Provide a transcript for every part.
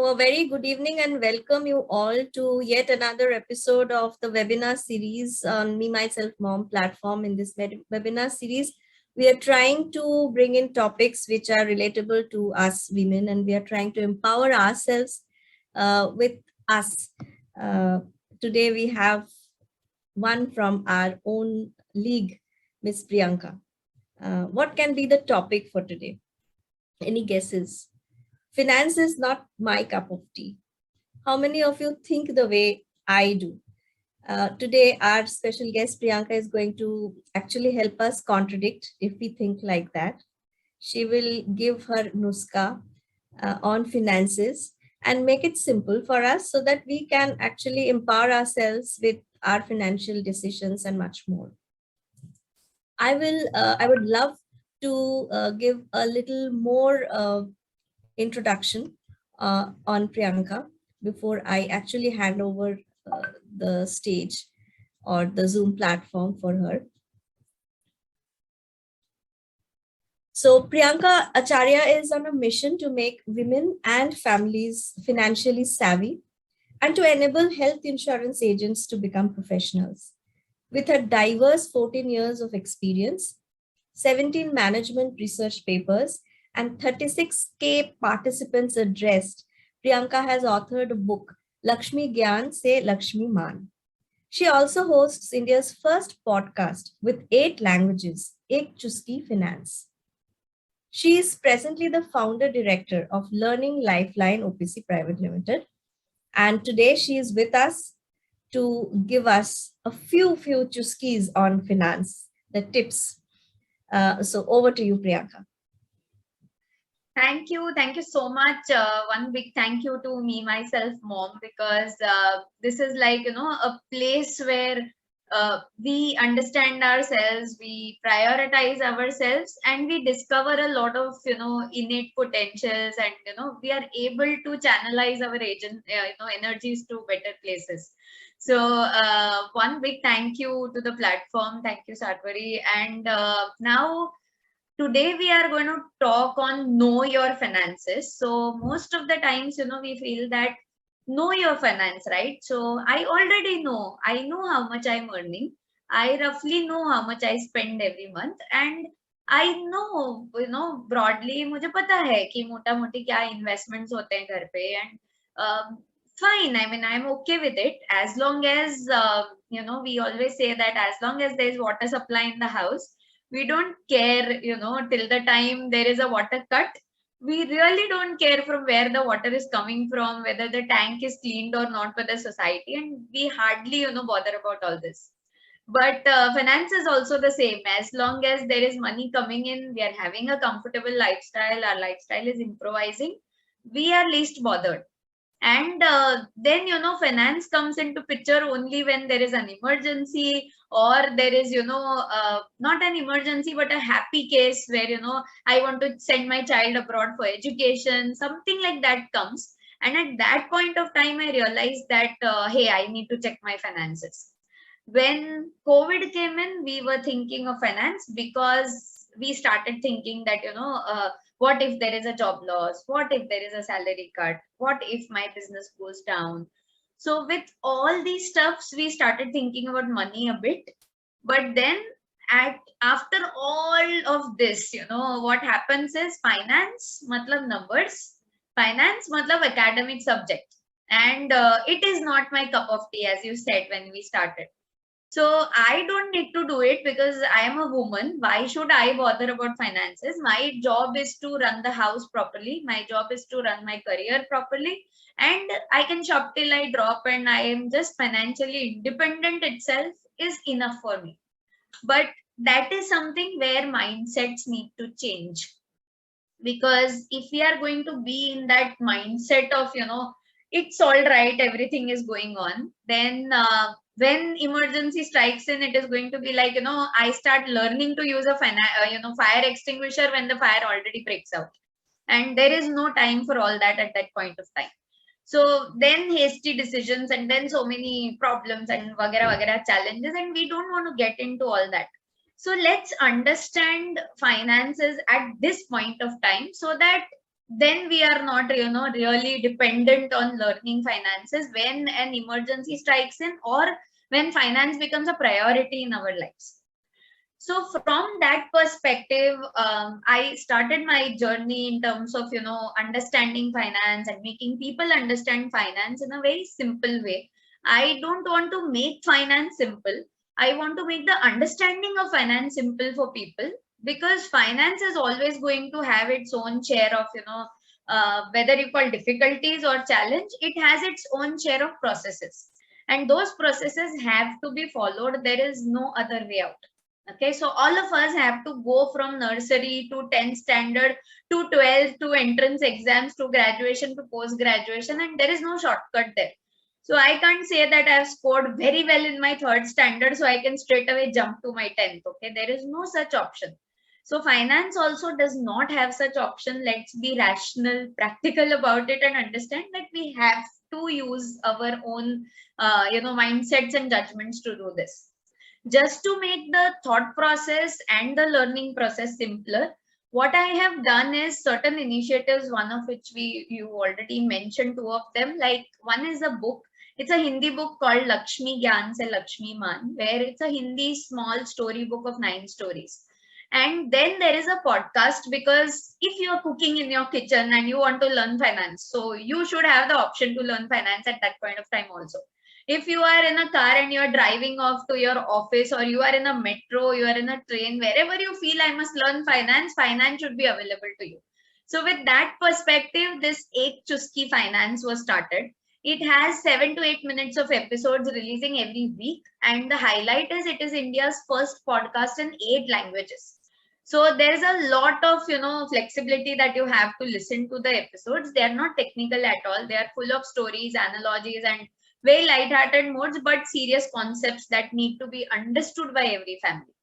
A very good evening and welcome you all to yet another episode of the webinar series on Me Myself Mom platform. In this webinar series, we are trying to bring in topics which are relatable to us women, and we are trying to empower ourselves with us. Uh, Today we have one from our own league, Miss Priyanka. What can be the topic for today? Any guesses? Finance is not my cup of tea. How many of you think the way I do? Today, our special guest Priyanka is going to actually help us contradict if we think like that. She will give her nuska on finances and make it simple for us so that we can actually empower ourselves with our financial decisions and much more. I would love to give a little more introduction on Priyanka before I actually hand over the stage or the Zoom platform for her. So Priyanka Acharya is on a mission to make women and families financially savvy and to enable health insurance agents to become professionals. With her diverse 14 years of experience, 17 management research papers, and 36K participants addressed, Priyanka has authored a book, Lakshmi Gyan Se Lakshmi Man. She also hosts India's first podcast with 8 languages, Ek Chuski Finance. She is presently the founder director of Learning Lifeline OPC Private Limited. And today she is with us to give us a few chuskis on finance, the tips. So over to you, Priyanka. Thank you. Thank you so much. One big thank you to Me Myself Mom, because this is like, a place where we understand ourselves, we prioritize ourselves, and we discover a lot of, innate potentials, and, we are able to channelize our energies to better places. So one big thank you to the platform. Thank you, Satwari. And now, today we are going to talk on know your finances. So most of the times, we feel that know your finance, right? So I already know, I know how much I'm earning. I roughly know how much I spend every month, and I know, broadly मुझे पता है कि मोटा मोटी क्या investments होते हैं घर पे, and fine. I mean, I'm okay with it as long as we always say that as long as there is water supply in the house, we don't care, till the time there is a water cut. We really don't care from where the water is coming from, whether the tank is cleaned or not by the society, and we hardly, bother about all this. But finance is also the same. As long as there is money coming in, we are having a comfortable lifestyle, our lifestyle is improvising, we are least bothered. And then, finance comes into picture only when there is an emergency, or there is, not an emergency but a happy case where, I want to send my child abroad for education, something like that comes. And at that point of time, I realized that hey, I need to check my finances. When COVID came in, we were thinking of finance because we started thinking that, what if there is a job loss? What if there is a salary cut? What if my business goes down? So with all these stuffs, we started thinking about money a bit. But then after all of this, what happens is finance, matlab numbers, finance, matlab academic subject. And it is not my cup of tea, as you said when we started. So I don't need to do it because I am a woman. Why should I bother about finances? My job is to run the house properly. My job is to run my career properly. And I can shop till I drop, and I am just financially independent itself is enough for me. But that is something where mindsets need to change. Because if we are going to be in that mindset of, it's all right, everything is going on, then when emergency strikes in, it is going to be like, I start learning to use a fire extinguisher when the fire already breaks out, and there is no time for all that at that point of time. So then hasty decisions, and then so many problems and vagara challenges, and we don't want to get into all that. So let's understand finances at this point of time, so that then we are not, really dependent on learning finances when an emergency strikes in, or when finance becomes a priority in our lives. So from that perspective, I started my journey in terms of, understanding finance and making people understand finance in a very simple way. I don't want to make finance simple. I want to make the understanding of finance simple for people, because finance is always going to have its own share of, whether you call difficulties or challenge, it has its own share of processes. And those processes have to be followed. There is no other way out. Okay, so all of us have to go from nursery to 10th standard to 12th to entrance exams to graduation to post graduation, and there is no shortcut there. So I can't say that I've scored very well in my third standard, so I can straight away jump to my 10th. Okay, there is no such option. So finance also does not have such option. Let's be rational, practical about it, and understand that we have to use our own, mindsets and judgments to do this. Just to make the thought process and the learning process simpler, what I have done is certain initiatives, one of which you already mentioned two of them. Like, one is a book. It's a Hindi book called Lakshmi Gyan Se Lakshmi Man, where it's a Hindi small story book of 9 stories. And then there is a podcast, because if you're cooking in your kitchen and you want to learn finance, so you should have the option to learn finance at that point of time also. If you are in a car and you're driving off to your office, or you are in a metro, you are in a train, wherever you feel I must learn finance, finance should be available to you. So with that perspective, this Ek Chuski Finance was started. It has 7 to 8 minutes of episodes releasing every week. And the highlight is it is India's first podcast in 8 languages. So there's a lot of, flexibility that you have to listen to the episodes. They are not technical at all. They are full of stories, analogies, and very light-hearted modes, but serious concepts that need to be understood by every family.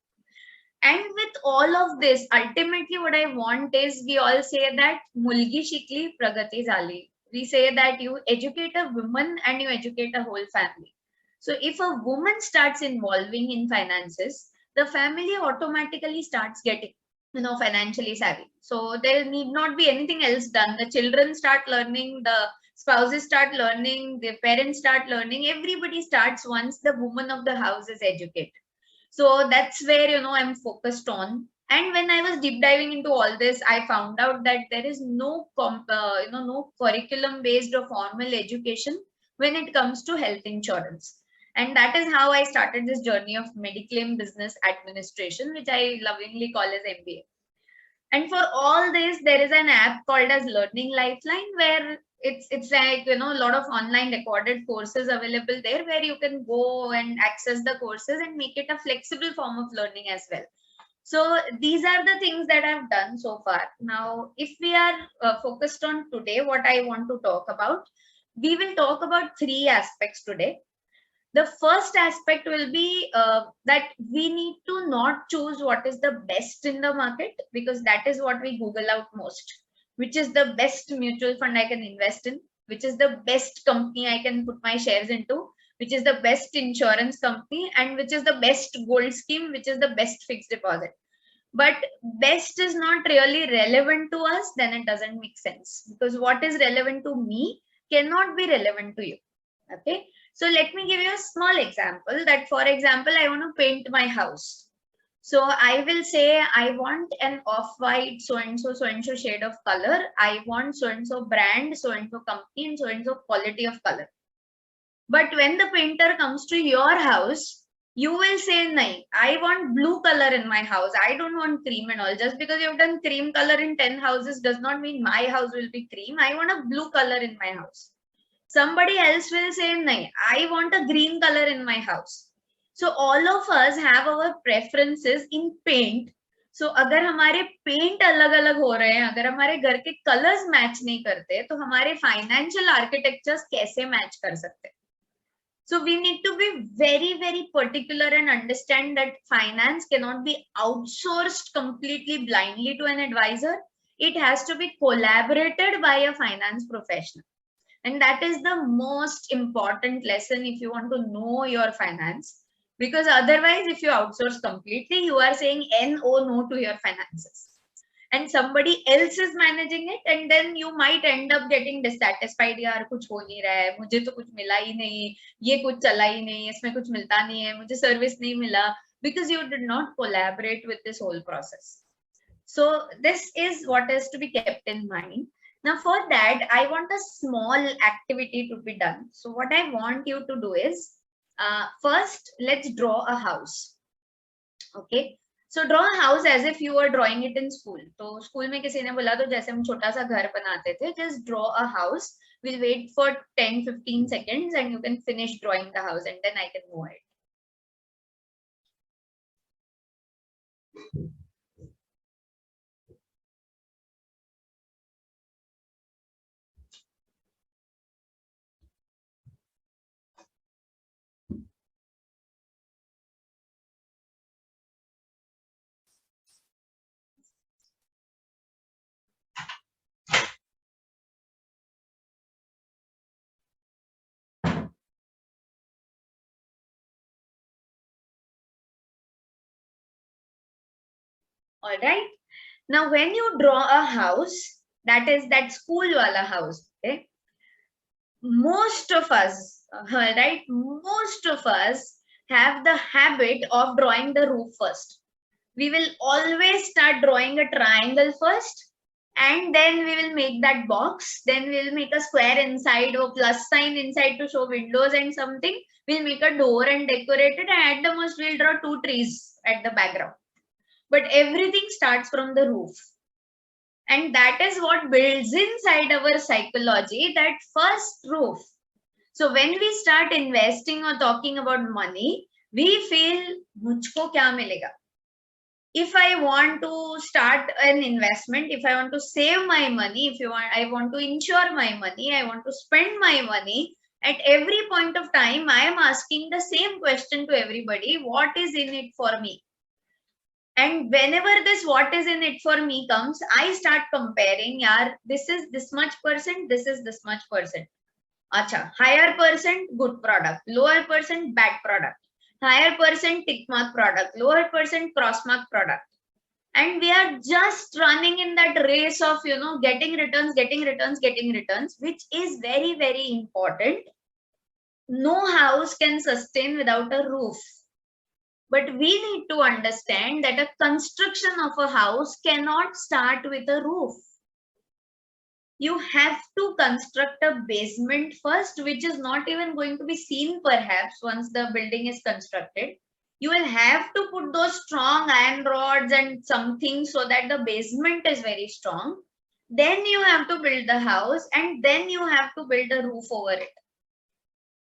And with all of this, ultimately what I want is, we all say that mulgi shikli pragati zali. We say that you educate a woman and you educate a whole family. So if a woman starts involving in finances, the family automatically starts getting, financially savvy. So there need not be anything else done. The children start learning, the spouses start learning, the parents start learning, everybody starts once the woman of the house is educated. So that's where, I'm focused on. And when I was deep diving into all this, I found out that there is no curriculum based or formal education when it comes to health insurance. And that is how I started this journey of Mediclaim Business Administration, which I lovingly call as MBA. And for all this, there is an app called as Learning Lifeline, where it's like, a lot of online recorded courses available there, where you can go and access the courses and make it a flexible form of learning as well. So these are the things that I've done so far. Now, if we are focused on today, what I want to talk about, we will talk about 3 aspects today. The first aspect will be that we need to not choose what is the best in the market, because that is what we Google out most. Which is the best mutual fund I can invest in? Which is the best company I can put my shares into? Which is the best insurance company? And which is the best gold scheme? Which is the best fixed deposit? But best is not really relevant to us, then it doesn't make sense, because what is relevant to me cannot be relevant to you. Okay. So let me give you a small example that, for example, I want to paint my house. So I will say I want an off-white so-and-so shade of color. I want so-and-so brand, so-and-so company, and so-and-so quality of color. But when the painter comes to your house, you will say, "Nahi, I want blue color in my house. I don't want cream and all." Just because you've done cream color in 10 houses does not mean my house will be cream. I want a blue color in my house. Somebody else will say, "Nahi, I want a green color in my house." So all of us have our preferences in paint. So अगर हमारे paint अलग अलग हो रहे हैं, अगर हमारे घर के कलर्स मैच नहीं करते, तो हमारे फाइनेंशियल आर्किटेक्चर्स कैसे मैच कर सकते हैं? So we need to be very, very particular and understand that finance cannot be outsourced completely blindly to an advisor. It has to be collaborated by a finance professional. And that is the most important lesson if you want to know your finance. Because otherwise, if you outsource completely, you are saying no to your finances. and somebody else is managing it, and then you might end up getting dissatisfied. यार कुछ हो नहीं रहा है, मुझे तो कुछ मिला ही नहीं, ये कुछ चला ही नहीं, इसमें कुछ मिलता नहीं है, मुझे सर्विस नहीं मिला, because you did not collaborate with this whole process. So this is what is to be kept in mind. Now for that, I want a small activity to be done. So what I want you to do is, first let's draw a house. Okay, so draw a house as if you were drawing it in school. तो school में किसी ने बोला तो जैसे हम छोटा सा घर बनाते थे, just draw a house. We'll wait for 10-15 seconds and you can finish drawing the house, and then I can move it. All right. Now, when you draw a house, that is that school wala house, okay? Most of us, right? Most of us have the habit of drawing the roof first. We will always start drawing a triangle first, and then we will make that box. Then we will make a square inside or plus sign inside to show windows and something. We'll make a door and decorate it, and at the most we'll draw 2 trees at the background. But everything starts from the roof. And that is what builds inside our psychology, that first roof. So when we start investing or talking about money, we feel, mujhko kya milega? If I want to start an investment, if I want to save my money, I want to insure my money, I want to spend my money, at every point of time, I am asking the same question to everybody, what is in it for me? And whenever this what is in it for me comes, I start comparing, yaar, this is this much percent, this is this much percent. Acha, higher percent, good product, lower percent, bad product, higher percent, tick mark product, lower percent, cross mark product. And we are just running in that race of, getting returns, which is very, very important. No house can sustain without a roof. But we need to understand that a construction of a house cannot start with a roof. You have to construct a basement first, which is not even going to be seen perhaps once the building is constructed. You will have to put those strong iron rods and something so that the basement is very strong. Then you have to build the house, and then you have to build a roof over it.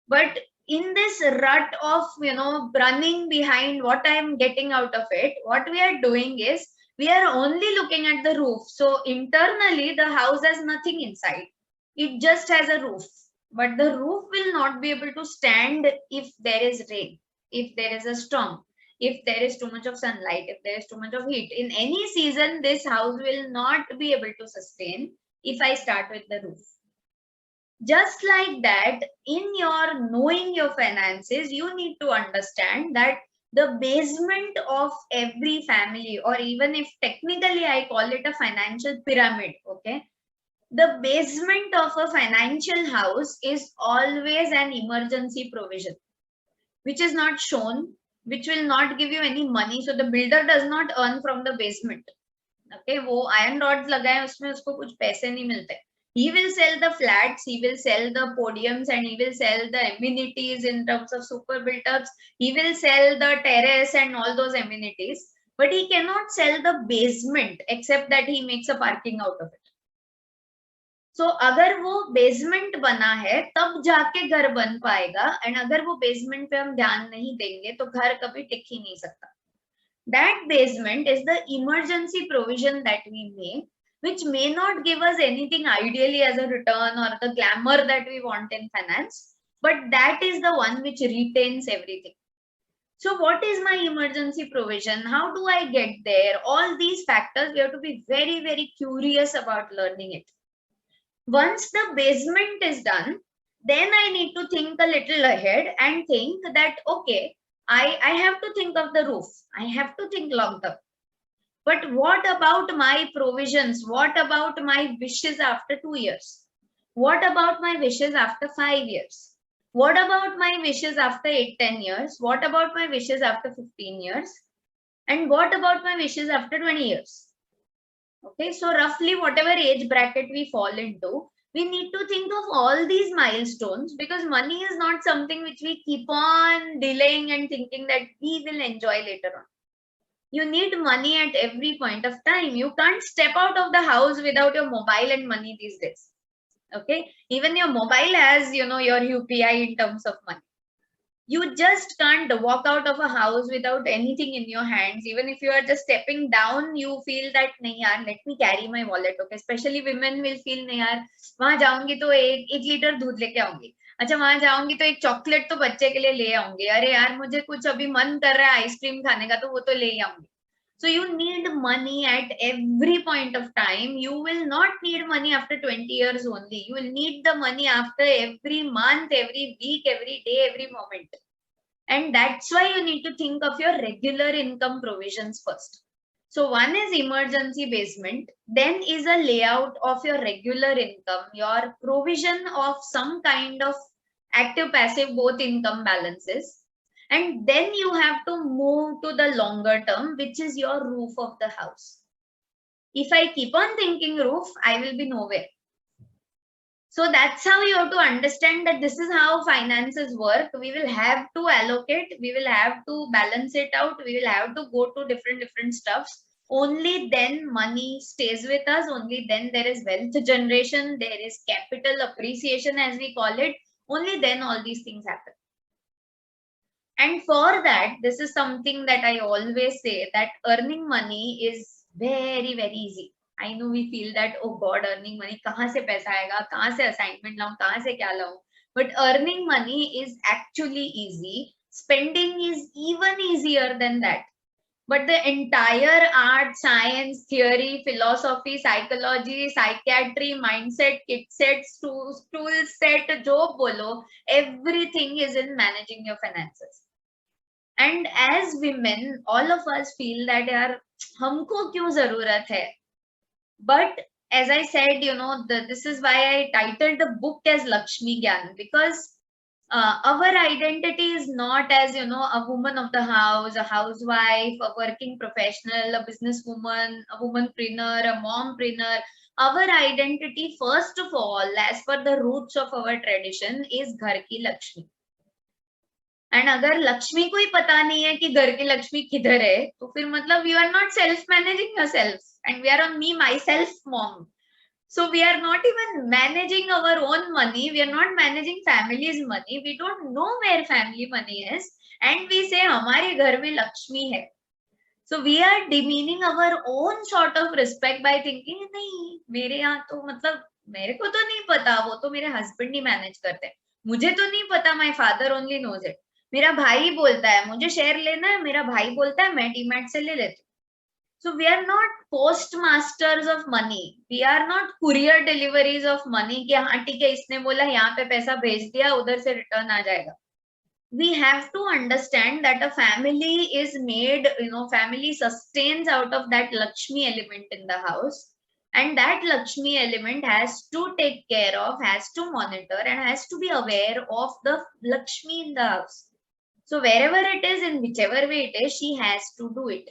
But in this rut of running behind what I am getting out of it, what we are doing is we are only looking at the roof. So internally the house has nothing inside, it just has a roof. But the roof will not be able to stand if there is rain, if there is a storm, if there is too much of sunlight, if there is too much of heat. In any season, this house will not be able to sustain if I start with the roof. Just like that, in your knowing your finances, you need to understand that the basement of every family, or even if technically I call it a financial pyramid, okay, the basement of a financial house is always an emergency provision, which is not shown, which will not give you any money. So the builder does not earn from the basement. Okay, वो iron rods लगाए, उसमें उसको कुछ पैसे नहीं मिलते. He will sell the flats, he will sell the podiums, and he will sell the amenities in terms of super built-ups. He will sell the terrace and all those amenities, but he cannot sell the basement except that he makes a parking out of it. So अगर वो basement बना है तब जाके घर बन पाएगा, and अगर वो basement पे हम ध्यान नहीं देंगे तो घर कभी टिक ही नहीं सकता. That basement is the emergency provision that we make, which may not give us anything ideally as a return or the glamour that we want in finance, but that is the one which retains everything. So what is my emergency provision? How do I get there? All these factors, we have to be very, very curious about learning it. Once the basement is done, then I need to think a little ahead and think that, okay, I have to think of the roof. I have to think long term. But what about my provisions? What about my wishes after 2 years? What about my wishes after 5 years? What about my wishes after 8, 10 years? What about my wishes after 15 years? And what about my wishes after 20 years? Okay, so roughly whatever age bracket we fall into, we need to think of all these milestones, because money is not something which we keep on delaying and thinking that we will enjoy later on. You need money at every point of time. You can't step out of the house without your mobile and money these days. Okay, even your mobile has, your UPI in terms of money. You just can't walk out of a house without anything in your hands. Even if you are just stepping down, you feel that nahi yaar, let me carry my wallet. Okay, especially women will feel nahi yaar, वहां जाऊंगी तो एक litre दूध लेके आऊंगी, अच्छा वहां जाऊंगी तो एक चॉकलेट तो बच्चे के लिए ले आऊंगी, अरे यार मुझे कुछ अभी मन कर रहा है आइसक्रीम खाने का तो वो तो ले आऊंगी. So you need money at every point of time. You will not need money after 20 years only. You will need the money after every month, every week, every day, every moment. And that's why you need to think of your regular income provisions first. So one is emergency basement, then is a layout of your regular income, your provision of some kind of active passive both income balances. And then you have to move to the longer term, which is your roof of the house. If I keep on thinking roof, I will be nowhere. So that's how you have to understand that this is how finances work. We will have to allocate, we will have to balance it out, we will have to go to different stuffs. Only then money stays with us, only then there is wealth generation, there is capital appreciation as we call it, only then all these things happen. And for that, this is something that I always say, that earning money is very, very easy. I know we feel that, oh God, earning money, kahan se paisa aayega, kahan se assignment laun, kahan se kya laun. But earning money is actually easy. Spending is even easier than that. But the entire art, science, theory, philosophy, psychology, psychiatry, mindset, kit set, tool set, jo bolo, everything is in managing your finances. And as women, all of us feel that यार हमको क्यों जरूरत है. But as I said, this is why I titled the book as Lakshmi Gyan, because our identity is not as a woman of the house, a housewife, a working professional, a businesswoman, a womanpreneur, a mompreneur. Our identity, first of all, as per the roots of our tradition, is घर की Lakshmi. And अगर लक्ष्मी को ही पता नहीं है कि घर की लक्ष्मी किधर है, तो फिर मतलब you are not self managing yourself, and we are on me myself mom. So we are not even managing our own money. We are not managing family's money. We don't know where family money is, and we say हमारे घर में लक्ष्मी है. So we are demeaning our own sort of respect by thinking नहीं मेरे यहाँ तो मतलब मेरे को तो नहीं पता, वो तो मेरे हस्बैंड ही मैनेज करते हैं, मुझे तो नहीं पता, my father only knows it. मेरा भाई बोलता है मुझे शेयर लेना है, मेरा भाई बोलता है मैं डीमैट से ले लेती हूँ. So we are not postmasters of money. We are not courier deliveries of money कि हाँ ठीक है इसने बोला यहाँ पे पैसा भेज दिया उधर से रिटर्न आ जाएगा. We have to understand that a family is made, family sustains out of that Lakshmi element in the house. And that Lakshmi element has to take care of, has to monitor, and has to be aware of the Lakshmi in the house. So wherever it is, in whichever way it is, she has to do it.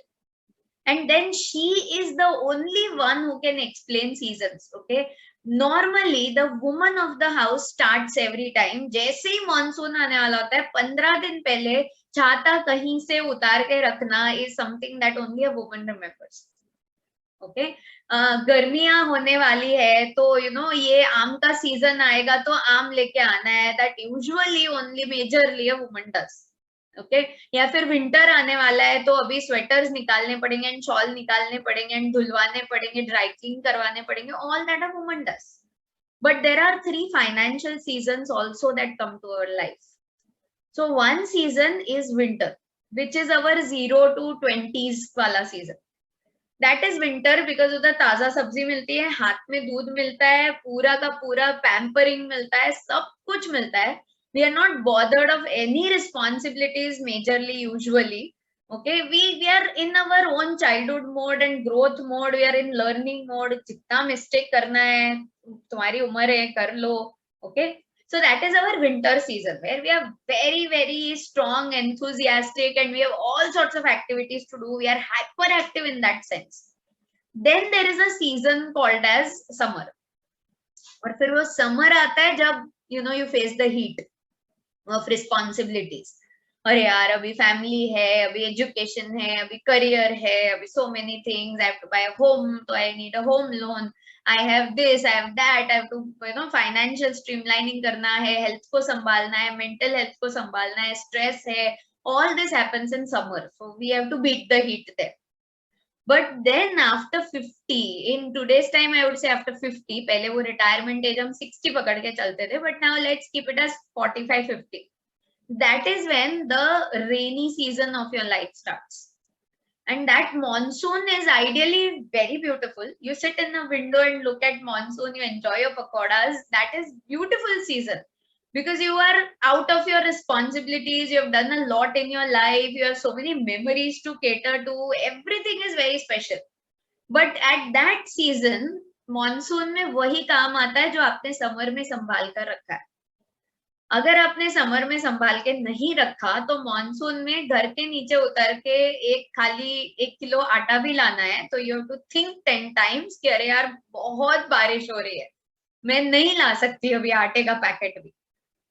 And then she is the only one who can explain seasons. Okay, normally the woman of the house starts every time, जैसे ही monsoon आने वाला होता है 15 दिन पहले छाता कहीं से उतार के रखना is something that only a woman remembers. Okay, गर्मियां होने वाली है तो ये आम का सीजन आएगा तो आम लेके आना है, that usually only majorly a woman does. Okay या फिर विंटर आने वाला है तो अभी स्वेटर्स निकालने पड़ेंगे एंड शॉल निकालने पड़ेंगे एंड धुलवाने पड़ेंगे, ड्राई क्लीन करवाने पड़ेंगे, all that a woman does. But there are 3 financial seasons also that come to our life. So one season is winter which is our 0 to 20s वाला season. That is winter because उधर ताजा सब्जी मिलती है, हाथ में दूध मिलता है, पूरा का पूरा पैम्परिंग मिलता है, सब कुछ मिलता है. We are not bothered of any responsibilities majorly usually. Okay, we are in our own childhood mode and growth mode. We are in learning mode. जितना mistake करना है, तुम्हारी उम्र है, कर लो. Okay, so that is our winter season where we are very very strong, enthusiastic, and we have all sorts of activities to do. We are hyperactive in that sense. Then there is a season called as summer. और फिर वो summer आता है जब you face the heat of responsibilities. अरे यार, अभी family है, अभी एजुकेशन है, अभी करियर है, अभी so many things. I have to buy a home, so I need a home loan. I have this, I have that. I have to financial streamlining करना है, health को संभालना है, mental health को संभालना है, stress है. All this happens in summer, so we have to beat the heat there. But then after 50, in today's time I would say after 50, पहले वो retirement age हम 60 पकड़ के चलते थे, but now let's keep it as 45-50. That is when the rainy season of your life starts. And that monsoon is ideally very beautiful. You sit in a window and look at monsoon, you enjoy your pakoras. That is beautiful season because you are out of your responsibilities. You have done a lot in your life. You have so many memories to cater to. Everything is very special. But at that season, monsoon में वही काम आता है जो आपने summer में संभाल कर रखा है. अगर आपने समर में संभाल के नहीं रखा तो मॉनसून में घर के नीचे उतर के एक खाली 1 किलो आटा भी लाना है तो you have to think 10 times कि अरे यार बहुत बारिश हो रही है, मैं नहीं ला सकती अभी आटे का पैकेट भी.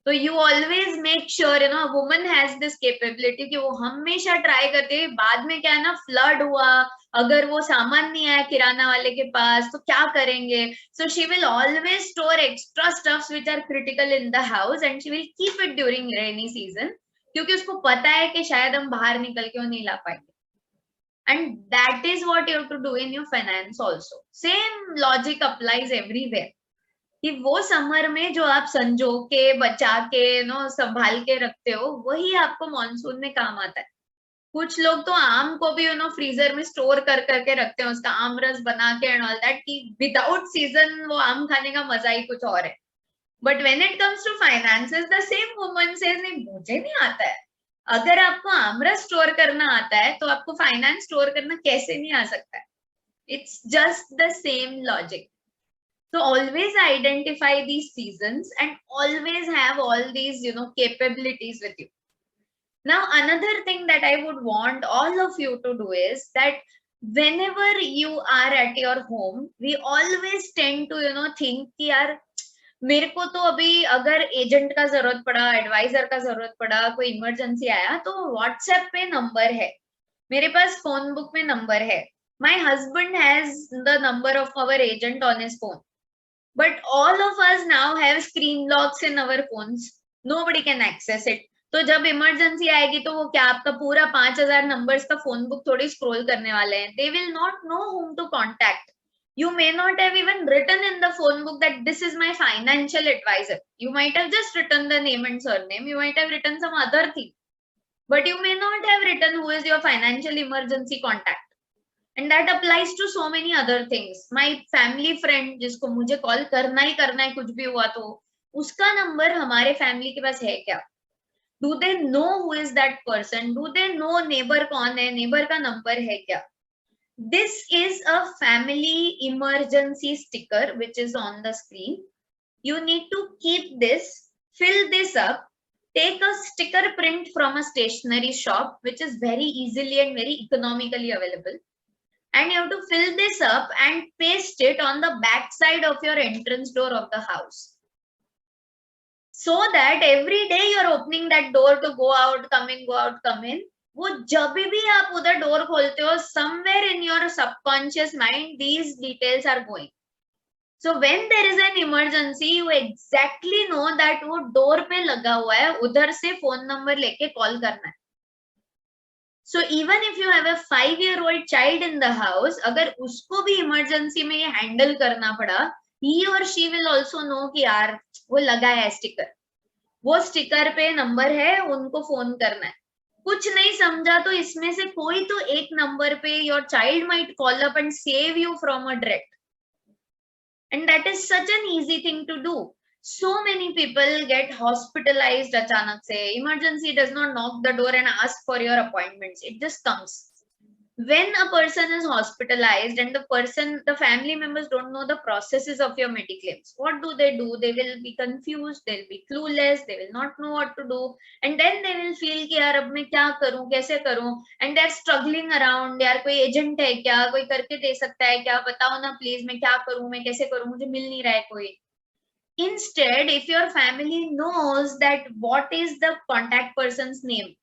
तो you always make sure woman has this capability कि वो हमेशा ट्राई करती है. बाद में क्या है ना, फ्लड हुआ, अगर वो सामान नहीं आया किराना वाले के पास तो क्या करेंगे. So she will always store extra stuffs which are critical in the house and she will keep it during rainy season, क्योंकि उसको पता है कि शायद हम बाहर निकल के वो नहीं ला पाएंगे. And that is what you have to do in your finance also. Same logic applies everywhere कि वो समर में जो आप संजो के बचा के संभाल के रखते हो वही आपको मॉनसून में काम आता है. कुछ लोग तो आम को भी फ्रीजर में स्टोर कर करके रखते हैं, उसका आम रस बना के एंड ऑल दैट, कि विदाउट सीजन वो आम खाने का मजा ही कुछ और है. But when it comes to finances the same woman says नहीं, मुझे नहीं आता है. अगर आपको आम रस स्टोर करना आता है तो आपको फाइनेंस स्टोर करना कैसे नहीं आ सकता है. It's just the same logic. So always identify these seasons and always have all these, capabilities with you. Now, another thing that I would want all of you to do is that whenever you are at your home, we always tend to, think कि यार मेरे को तो अभी अगर agent का जरूरत पड़ा, एडवाइजर का जरूरत पड़ा, कोई इमरजेंसी आया तो व्हाट्सएप पे नंबर है, मेरे पास फोन बुक में नंबर है. My husband has the number of our agent on his phone. But all of us now have screen locks in our phones. Nobody can access it. तो जब emergency आएगी तो वो क्या आपका पूरा 5000 नंबर्स का फोन बुक थोड़ी स्क्रॉल करने वाले हैं. They will not know whom to contact. You may not have even written in the phone book that this is my financial advisor. You might have just written the name and surname. You might have written some other thing. But you may not have written who is your financial emergency contact. And that applies to so many other things. My family friend जिसको मुझे call करना ही करना है कुछ भी हुआ तो, उसका नंबर हमारे फैमिली के पास है क्या? Do they know who is that person? Do they know neighbor कौन है? neighbor का नंबर है क्या? This is a family emergency sticker which is on the screen. You need to keep this, fill this up, take a sticker print from a stationery shop which is very easily and very economically available. And you have to fill this up and paste it on the back side of your entrance door of the house. So that every day you're opening that door to go out, come in, go out, come in. वो जब भी आप उधर door खोलते हो, somewhere in your subconscious mind, these details are going. So when there is an emergency, you exactly know that वो door पे लगा हुआ है, उधर से फोन नंबर लेके कॉल करना है. So even if you have a 5-year-old child in the house, अगर उसको भी इमरजेंसी में ये हैंडल करना पड़ा, he or she will also know कि यार वो लगा है स्टिकर, वो स्टिकर पे नंबर है, उनको फोन करना है. कुछ नहीं समझा तो इसमें से कोई तो एक नंबर पे your child might call up and save you from a dread. And that is such an easy thing to do. So many people get hospitalized achanak se. Emergency does not knock the door and ask for your appointments, it just comes. When a person is hospitalized and the family members don't know the processes of your mediclaims, what do? They will be confused, they'll be clueless, they will not know what to do, and then they will feel कि यार अब मैं क्या करूं, कैसे करूं, and they're struggling around. यार कोई एजेंट है क्या, कोई करके दे सकता है क्या, बताओ ना प्लीज, मैं क्या करूं, मैं कैसे करूं, मुझे मिल नहीं रहा है कोई. Instead, if your family knows that what is the contact person's name,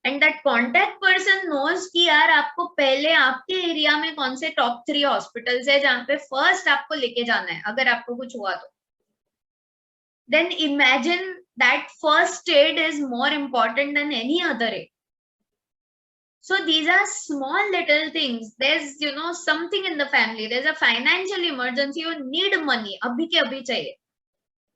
and that contact person knows कि यार आपको पहले आपके एरिया में कौन से टॉप 3 हॉस्पिटल्स है जहां पे फर्स्ट आपको लेके जाना है अगर आपको कुछ हुआ तो, then imagine that first aid is more important than any other aid. So these are small little things. There's something in the family, there's a financial emergency, you need money, abhi ke abhi chahiye.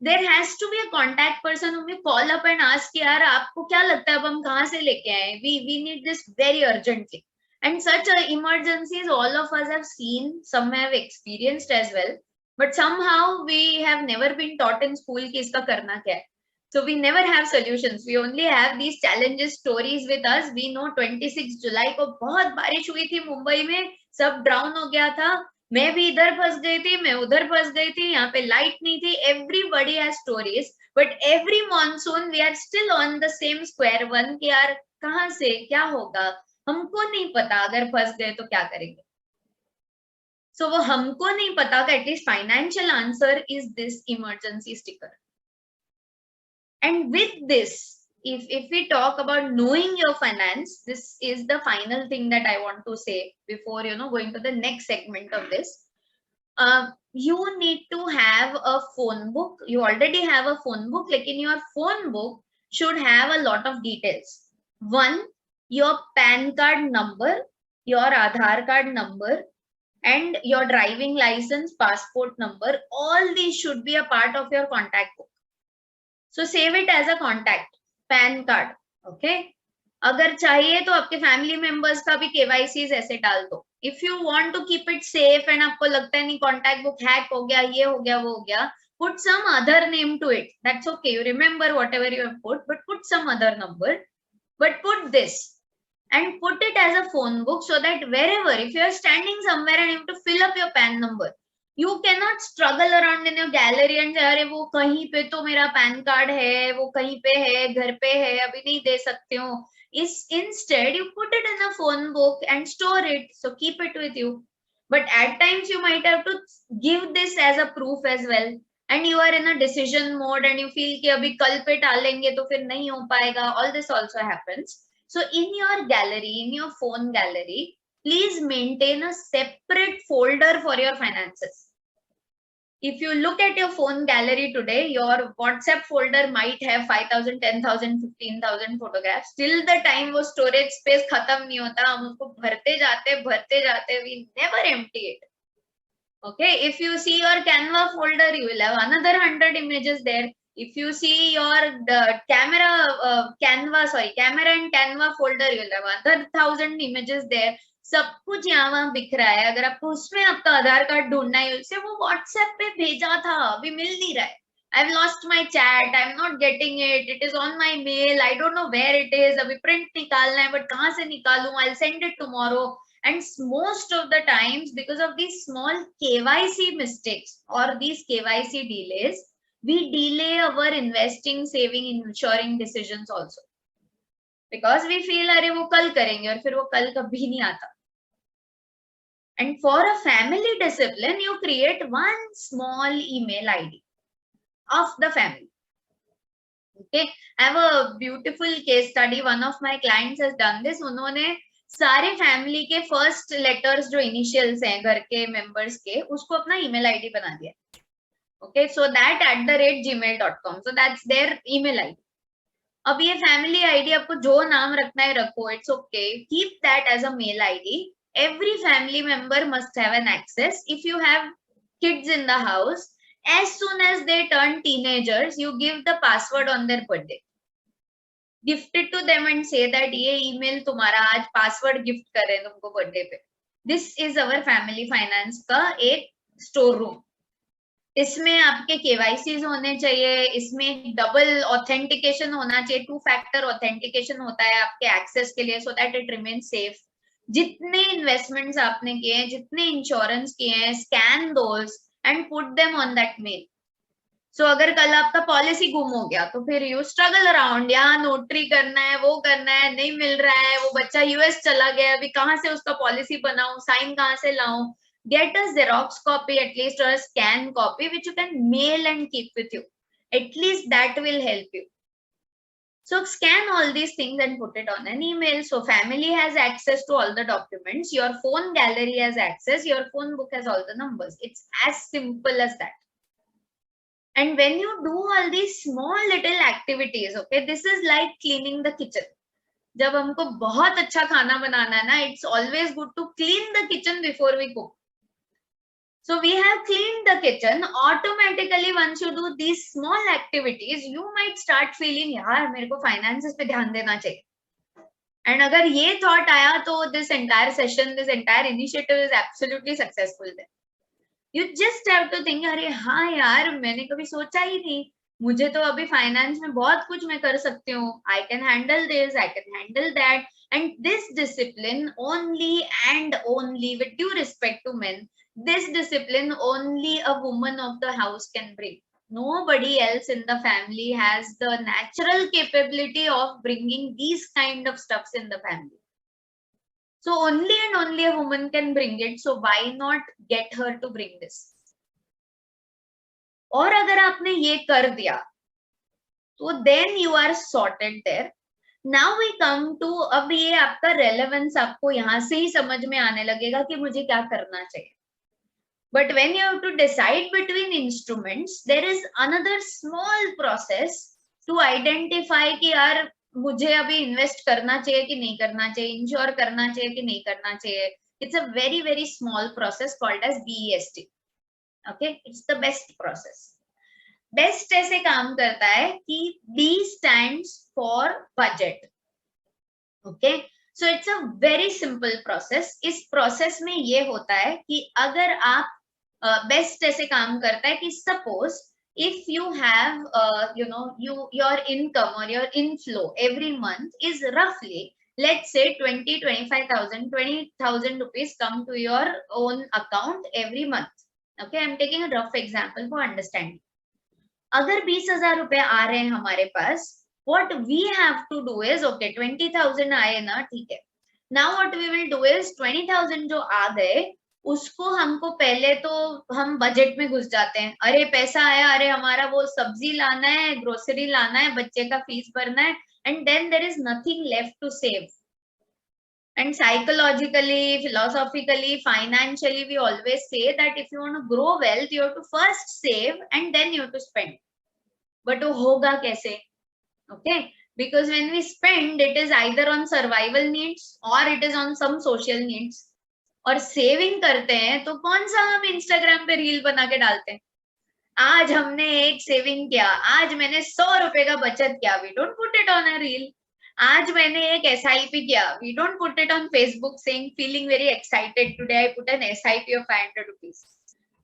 There has to be a contact person whom we call up and ask कि यार आपको क्या लगता है अब हम कहाँ से लेके आए, we need this very urgently. And such emergencies all of us have seen, some have experienced as well, but somehow we have never been taught in school कि इसका करना क्या है. So we never have solutions, we only have these challenges stories with us. We know 26 जुलाई को बहुत बारिश हुई थी मुंबई में, सब ड्राउन हो गया था, मैं भी इधर फंस गई थी, मैं उधर फंस गई थी, यहाँ पे लाइट नहीं थी. Everybody has stories, but every monsoon we are still on the same square one कि यार कहाँ से क्या होगा हमको नहीं पता, अगर फंस गए तो क्या करेंगे. सो वो हमको नहीं पता का at least financial answer is this emergency sticker. And with this, if we talk about knowing your finance, this is the final thing that I want to say before going to the next segment of this. You need to have a phone book. You already have a phone book, like in your phone book should have a lot of details. One, your PAN card number, your Aadhaar card number, and your driving license, passport number. All these should be a part of your contact book. So save it as a contact. Pan card, okay. अगर चाहिए तो आपके family members का भी KYC ऐसे डाल दो. If you want to keep it safe and आपको लगता है नहीं कॉन्टैक्ट बुक हैक हो गया, ये हो गया, वो हो गया, put some other name to it. That's okay, you remember whatever you have put, but put some other number, but put this and put it as a phone book so that wherever, if you are standing somewhere and you have to fill up your PAN number, you cannot struggle around in your gallery and say अरे वो कहीं पे तो मेरा pan card है, वो कहीं पे है, घर पे है, अभी नहीं दे सकते हो. Instead you put it in a phone book and store it, so keep it with you. But at times you might have to give this as a proof as well, and you are in a decision mode and you feel कि अभी कल पे टालेंगे तो फिर नहीं हो पाएगा. All this also happens. So in your gallery, in your phone gallery, please maintain a separate folder for your finances. If you look at your phone gallery today, your WhatsApp folder might have 5,000, 10,000, 15,000 photographs. Till the time वो storage space खत्म नहीं होता, हम उसको भरते जाते, we never empty it. Okay, if you see your Canva folder, you will have another 100 images there. If you see your camera and Canva folder, you will have another 1,000 images there. सब कुछ यहाँ वहाँ बिख रहा है. अगर आपको उसमें आपका आधार कार्ड ढूंढना है, उसे वो व्हाट्सएप पे भेजा था, अभी मिल नहीं रहा है. I've lost my chat, I'm not getting it, it is on my mail, I don't know where it is, अभी print निकालना है, but कहाँ से निकालूं, I'll send it tomorrow. And most of the times, because of these small KYC mistakes or these KYC delays, we delay our investing, saving, insuring decisions also. Because we feel अरे वो कल करेंगे, और फिर वो कल कभी नहीं आता. And for a family discipline, you create one small email ID of the family. Okay, I have a beautiful case study. One of my clients has done this. उन्होंने सारे फैमिली के फर्स्ट लेटर्स जो initials हैं घर के members के, उसको अपना ईमेल आईडी बना दिया. Okay, so that @gmail.com, so that's their email ID. अब ये फैमिली आईडी आपको जो नाम रखना है रखो, it's okay, keep that as a mail ID. Every family member must have an access. If you have kids in the house, as soon as they turn teenagers, you give the password on their birthday. Gift it to them and say that ये email तुम्हारा आज password gift कर रहे हैं तुमको birthday पे. This is our family finance का एक store room. इसमें आपके केवाईसीज होने चाहिए, इसमें डबल ऑथेंटिकेशन होना चाहिए, 2 फैक्टर ऑथेंटिकेशन होता है आपके एक्सेस के लिए, so that it remain safe. जितने इन्वेस्टमेंट्स आपने किए हैं, जितने इंश्योरेंस किए हैं, scan those and put them on that mail. So अगर कल आपका पॉलिसी गुम हो गया तो फिर यू स्ट्रगल अराउंड, यहाँ नोटरी करना है, वो करना है, नहीं मिल रहा है, वो बच्चा यूएस चला गया, अभी कहाँ से उसका पॉलिसी बनाऊं, साइन कहाँ से लाऊं। Get a Xerox copy at least, or a scan copy which you can mail and keep with you. At least that will help you. So scan all these things and put it on an email. So family has access to all the documents. Your phone gallery has access. Your phone book has all the numbers. It's as simple as that. And when you do all these small little activities, okay, this is like cleaning the kitchen. जब हमको बहुत अच्छा खाना बनाना है ना, it's always good to clean the kitchen before we cook. So we have cleaned the kitchen. Automatically, once you do these small activities, you might start feeling, यार मेरे को finances पे ध्यान देना चाहिए. And अगर ये thought आया तो this entire session, this entire initiative is absolutely successful then. You just have to think, अरे हाँ यार मैंने कभी सोचा ही नहीं, मुझे तो अभी फाइनेंस में बहुत कुछ मैं कर सकती हूँ. I can handle this, I can handle that. And this discipline only and only, with due respect to men, this discipline only a woman of the house can bring. Nobody else in the family has the natural capability of bringing these kind of stuffs in the family. So only and only a woman can bring it. So why not get her to bring this? और अगर आपने ये कर दिया तो then you are sorted there. Now we come to, अब ये आपका relevance आपको यहाँ से ही समझ में आने लगेगा कि मुझे क्या करना चाहिए. But when you have to decide between instruments, there is another small process to identify कि यार मुझे अभी invest करना चाहिए कि नहीं करना चाहिए, insure करना चाहिए कि नहीं करना चाहिए. It's a very very small process called as BEST. Okay, it's the best process. Best ऐसे काम करता है कि B stands for budget. Okay, so it's a very simple process. इस प्रोसेस में ये होता है कि अगर आप बेस्ट ऐसे काम करता है कि suppose if you have your income or your inflow every month is roughly, let's say 20,000, 20,000 rupees come to your own account every month. Okay, I'm taking a rough example for understanding. अगर 20,000 रुपए आ रहे हैं हमारे पास, what we have to do is, okay, 20,000 आए ना, ठीक है, now what we will do is 20,000 जो आ गए उसको हमको पहले तो हम बजट में घुस जाते हैं. अरे पैसा आया, अरे हमारा वो सब्जी लाना है, ग्रोसरी लाना है, बच्चे का फीस भरना है, and then there is nothing left to save. And psychologically, philosophically, financially, we always say that if you want to grow wealth, you have to first save and then you have to spend. But वो होगा कैसे? Okay, because when we spend, it is either on survival needs or it is on some social needs. और saving करते हैं तो कौन सा हम इंस्टाग्राम पे रील बना के डालते हैं, आज हमने एक सेविंग किया, आज मैंने 100 रुपए का बचत किया, we don't put it on a reel. आज मैंने एक एसआईपी किया, we don't put it on Facebook saying feeling very excited today I put an SIP of 500 rupees.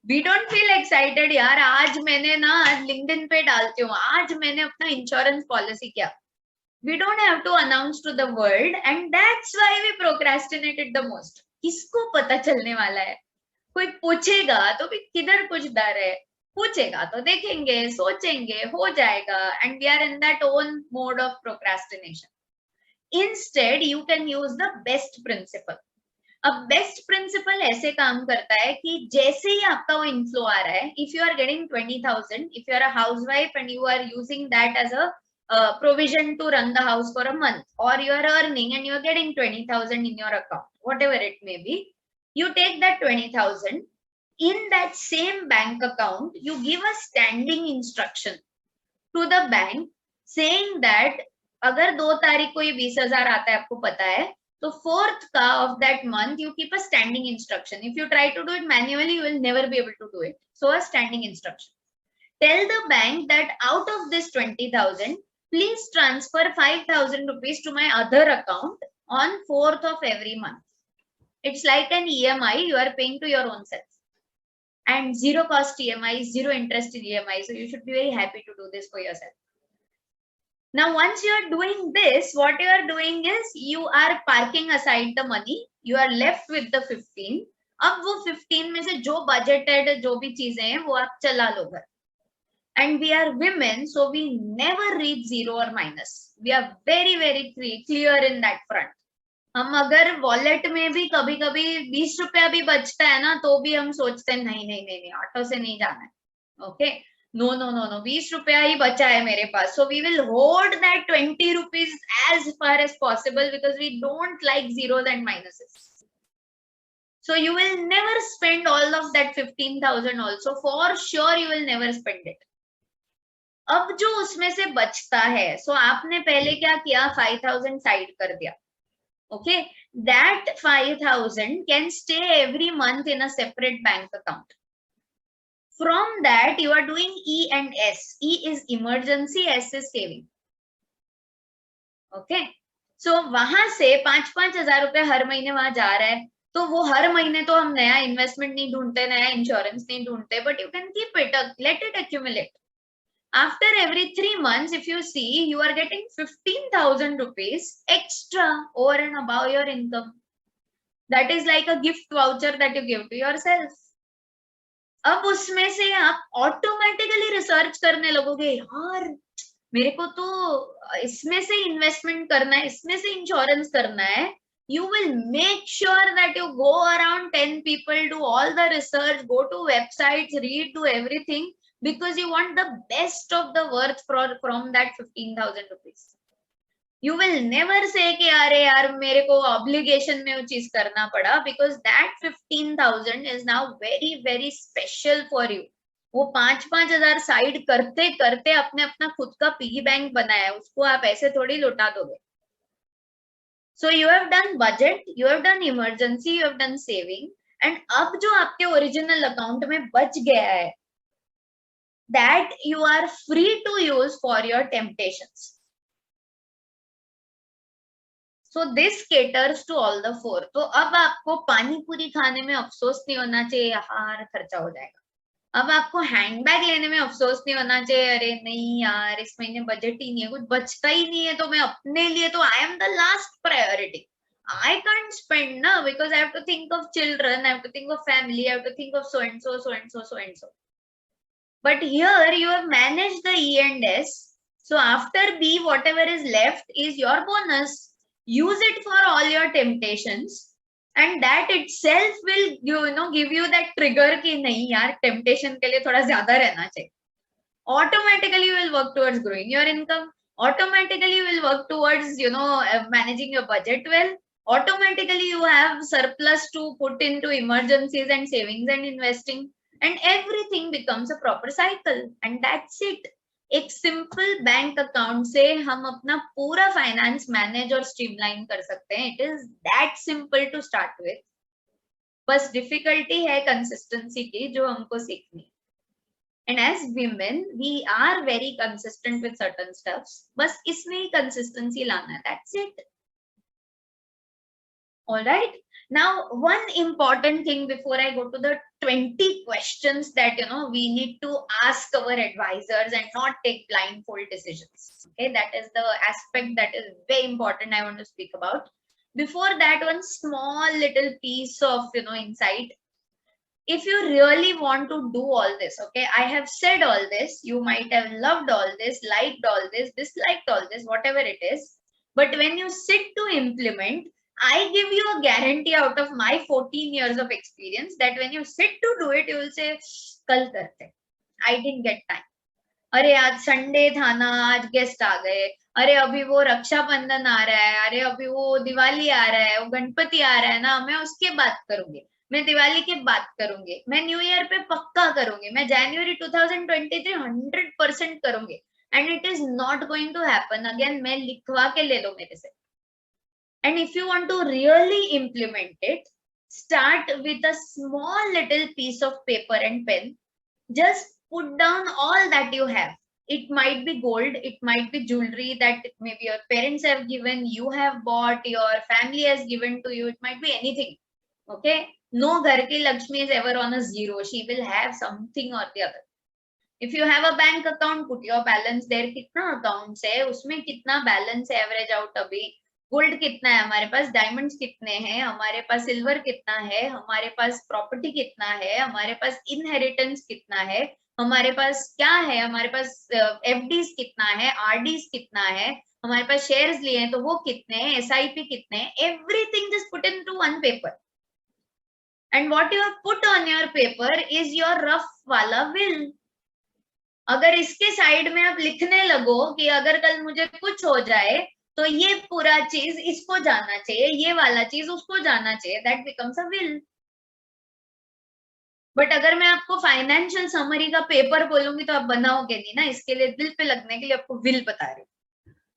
We don't feel excited, यार आज मैंने ना लिंक्डइन पे डालती हूँ, आज मैंने अपना इंश्योरेंस पॉलिसी किया. We don't have to announce to the world and that's why we procrastinated the most. किसको पता चलने वाला है? कोई पूछेगा तो भी किधर कुछ डर है, पूछेगा तो देखेंगे, सोचेंगे, हो जाएगा, and we are in that own mode of procrastination. Instead, you can use the best principle. अब बेस्ट प्रिंसिपल ऐसे काम करता है कि जैसे ही आपका वो इनफ्लो आ रहा है, if you are getting 20,000, if you are a housewife and you are using that as a provision to run the house for a month, or you are earning and you are getting 20,000 in your account, whatever it may be, you take that 20,000. In that same bank account, you give a standing instruction to the bank saying that अगर 2 तारीख को ये 20,000 आता है, आपको पता है, तो 4th का of that month you keep a standing instruction. If you try to do it manually, you will never be able to do it. So a standing instruction. Tell the bank that out of this 20,000, please transfer 5,000 rupees to my other account on 4th of every month. It's like an EMI you are paying to your own self. and zero cost EMI, zero interest in EMI. So you should be very happy to do this for yourself. Now, once you are doing this, what you are doing is you are parking aside the money. You are left with the 15. अब वो 15 में से जो budgeted जो भी चीजें हैं वो आप चला लो घर. And we are women, so we never reach zero or minus. We are very clear in that front. हम अगर वॉलेट में भी कभी कभी 20 रुपया भी बचता है ना तो भी हम सोचते हैं नहीं ऑटो से नहीं जाना है. ओके, नो 20 रुपया ही बचा है मेरे पास, so we will hoard that 20 rupees as far as possible because we don't like zeros and minuses. So you will never spend all of that 15,000 also. For sure you will never spend it. अब जो उसमें से बचता है, so आपने पहले क्या किया, 5,000 साइड कर दिया. Okay, that 5,000 can stay every month in a separate bank account. From that you are doing E and S. E is emergency, S is saving. Okay, so वहां से 5-5 हजार रुपए हर महीने वहां जा रहा है, तो वो हर महीने तो हम नया इन्वेस्टमेंट नहीं ढूंढते, नया इंश्योरेंस नहीं ढूंढते, but you can keep it, let it accumulate. After every 3 months, if you see, you are getting 15,000 rupees extra over and above your income. That is like a gift voucher that you give to yourself. अब उसमें से आप automatically research करने लगोगे, यार मेरे को तो इसमें से इन्वेस्टमेंट करना है, इसमें से इंश्योरेंस करना है. You will make sure that you go around 10 people, do all the research, go to websites, read, do everything, because you want the best of the worth from that 15,000 rupees. You will never say कि अरे यार मेरे को obligation में वो चीज करना पड़ा, because that 15,000 is now very special for you. वो 5-5 हजार साइड करते करते अपने अपना खुद का पिगी बैंक बनाया, उसको आप ऐसे थोड़ी लुटा दोगे. So you have done budget, you have done emergency, you have done saving, and अब जो आपके original account में बच गया है, that you are free to use for your temptations. So this caters to all the four. तो अब आपको पानी पूरी खाने में अफसोस नहीं होना चाहिए, यार खर्चा हो जाएगा. अब आपको हैंडबैग लेने में अफसोस नहीं होना चाहिए, अरे नहीं यार इस महीने बजट ही नहीं है, कुछ बचता ही नहीं है, तो मैं अपने लिए तो I am the last priority. I can't spend now because I have to think of children, I have to think of family, I have to think of so and so. But here you have managed the E and S. So after B, whatever is left is your bonus. Use it for all your temptations, and that itself will give you that trigger कि नहीं यार temptation के लिए थोड़ा ज्यादा रहना चाहिए. Automatically you will work towards growing your income. Automatically you will work towards managing your budget well. Automatically you have surplus to put into emergencies and savings and investing, and everything becomes a proper cycle, and that's it. एक simple bank account से हम अपना पूरा finance manage और streamline कर सकते हैं. It is that simple to start with. बस डिफिकल्टी है कंसिस्टेंसी की, जो हमको सीखनी. And as women we are very consistent with certain stuffs. बस इसमें ही कंसिस्टेंसी लाना है. That's it. All right. Now, one important thing before I go to the 20 questions that we need to ask our advisors and not take blindfold decisions. Okay, that is the aspect that is very important I want to speak about. Before that, one small little piece of insight. If you really want to do all this, okay, I have said all this, you might have loved all this, liked all this, disliked all this, whatever it is, but when you sit to implement, I give you a guarantee out of my 14 years of experience that when you sit to do it, you will say, कल करते, I didn't get time. अरे आज Sunday था ना, आज guest आ गए, अरे अभी वो रक्षाबंधन आ रहा है, अरे अभी वो दिवाली आ रहा है, वो गणपति आ रहा है ना, मैं उसके बात करूंगी, मैं दिवाली के बात करूंगी, मैं न्यू ईयर पे पक्का करूंगी, मैं जनवरी 2023 100% करूंगी. And it is not going to happen. Again मैं लिखवा के ले लो मेरे से. And if you want to really implement it, start with a small little piece of paper and pen. Just put down all that you have. It might be gold, it might be jewelry that maybe your parents have given, you have bought, your family has given to you. It might be anything. Okay, No घर की Lakshmi is ever on a zero. She will have something or the other. If you have a bank account, put your balance there. कितना accounts है, उसमें कितना balance है, average out अभी. Gold कितना है हमारे पास, diamonds कितने हैं, हमारे पास silver कितना है, हमारे पास property कितना है, हमारे पास inheritance कितना है, हमारे पास क्या है, हमारे पास FDs कितना है, RDs कितना है, हमारे पास shares लिए हैं तो वो कितने हैं, SIP कितने हैं, everything just put into one paper. And what you have put on your paper is your rough वाला will. अगर इसके साइड में आप लिखने लगो कि अगर कल मुझे कुछ हो जाए तो ये पूरा चीज इसको जाना चाहिए, ये वाला चीज उसको जाना चाहिए, that becomes a will. But अगर मैं आपको फाइनेंशियल समरी का पेपर बोलूंगी तो आप बनाओगे नहीं ना, इसके लिए दिल पे लगने के लिए आपको विल बता रही हूँ.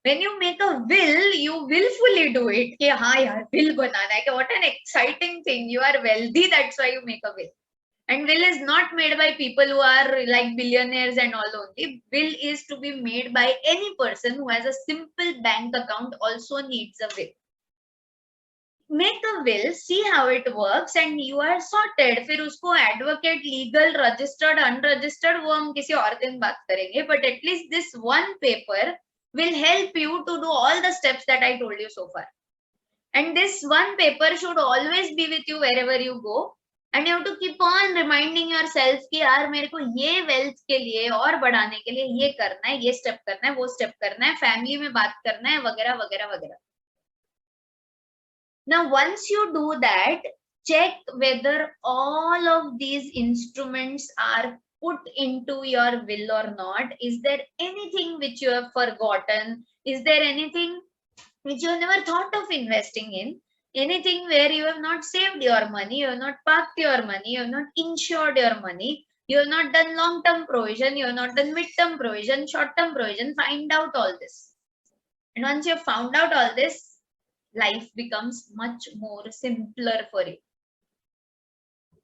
When you make a will, you willfully do it. कि हाँ यार will बनाना है, कि what an exciting thing. You are wealthy, that's why you make a will. And will is not made by people who are like billionaires and all only. Will is to be made by any person who has a simple bank account also needs a will. Make a will, see how it works and you are sorted. फिर उसको advocate, legal, registered, unregistered वो हम किसी और दिन बात करेंगे. But at least this one paper will help you to do all the steps that I told you so far. And this one paper should always be with you wherever you go. And you have to keep on reminding yourself कि यार मेरे को ये wealth के लिए और बढ़ाने के लिए ये करना है, ये step करना है, वो step करना है, family में बात करना है, वगैरह वगैरह वगैरह. Now once you do that, check whether all of these instruments are put into your will or not. Is there anything which you have forgotten? Is there anything which you have never thought of investing in? Anything where you have not saved your money, you have not parked your money, you have not insured your money, you have not done long-term provision, you have not done mid-term provision, short-term provision. Find out all this. And once you have found out all this, life becomes much more simpler for you.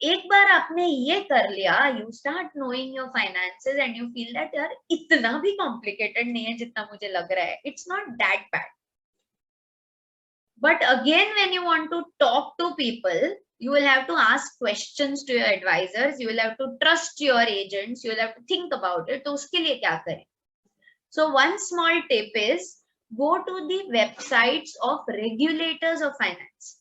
एक बार आपने ये कर लिया, you start knowing your finances and you feel that यार इतना भी complicated नहीं है जितना मुझे लग रहा है. It's not that bad. But again, when you want to talk to people, you will have to ask questions to your advisors. You will have to trust your agents. You will have to think about it. तो उसके लिए क्या करें? So one small tip is go to the websites of regulators of finance.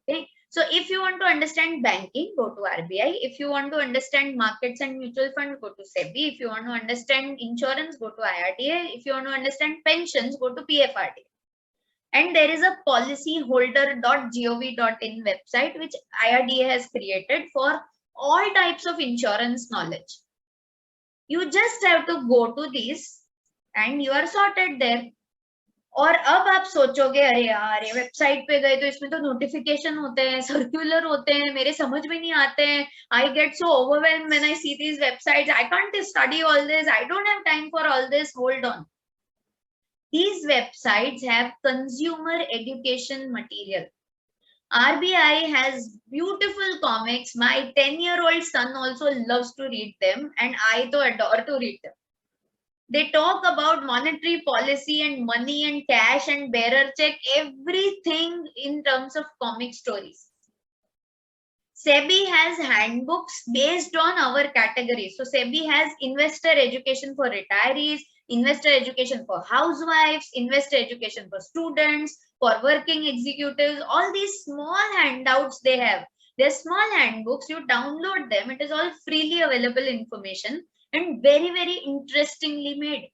Okay. So if you want to understand banking, go to RBI. If you want to understand markets and mutual fund, go to SEBI. If you want to understand insurance, go to IRDA. If you want to understand pensions, go to PFRDA. And there is a policyholder.gov.in website which IRDA has created for all types of insurance knowledge. You just have to go to these and you are sorted there. और अब आप सोचोगे अरे यार ये website पे गए तो इसमें तो नोटिफिकेशन होते हैं, सर्कुलर होते हैं, मेरे समझ में नहीं आते हैं. I get so overwhelmed when I see these websites. I can't study all this. I don't have time for all this. Hold on. These websites have consumer education material. RBI has beautiful comics. My 10-year-old son also loves to read them and I too adore to read them. They talk about monetary policy and money and cash and bearer check, everything in terms of comic stories. SEBI has handbooks based on our categories. So SEBI has investor education for retirees, investor education for housewives, investor education for students, for working executives. All these small handouts they have. They're small handbooks. You download them. It is all freely available information and very, very interestingly made.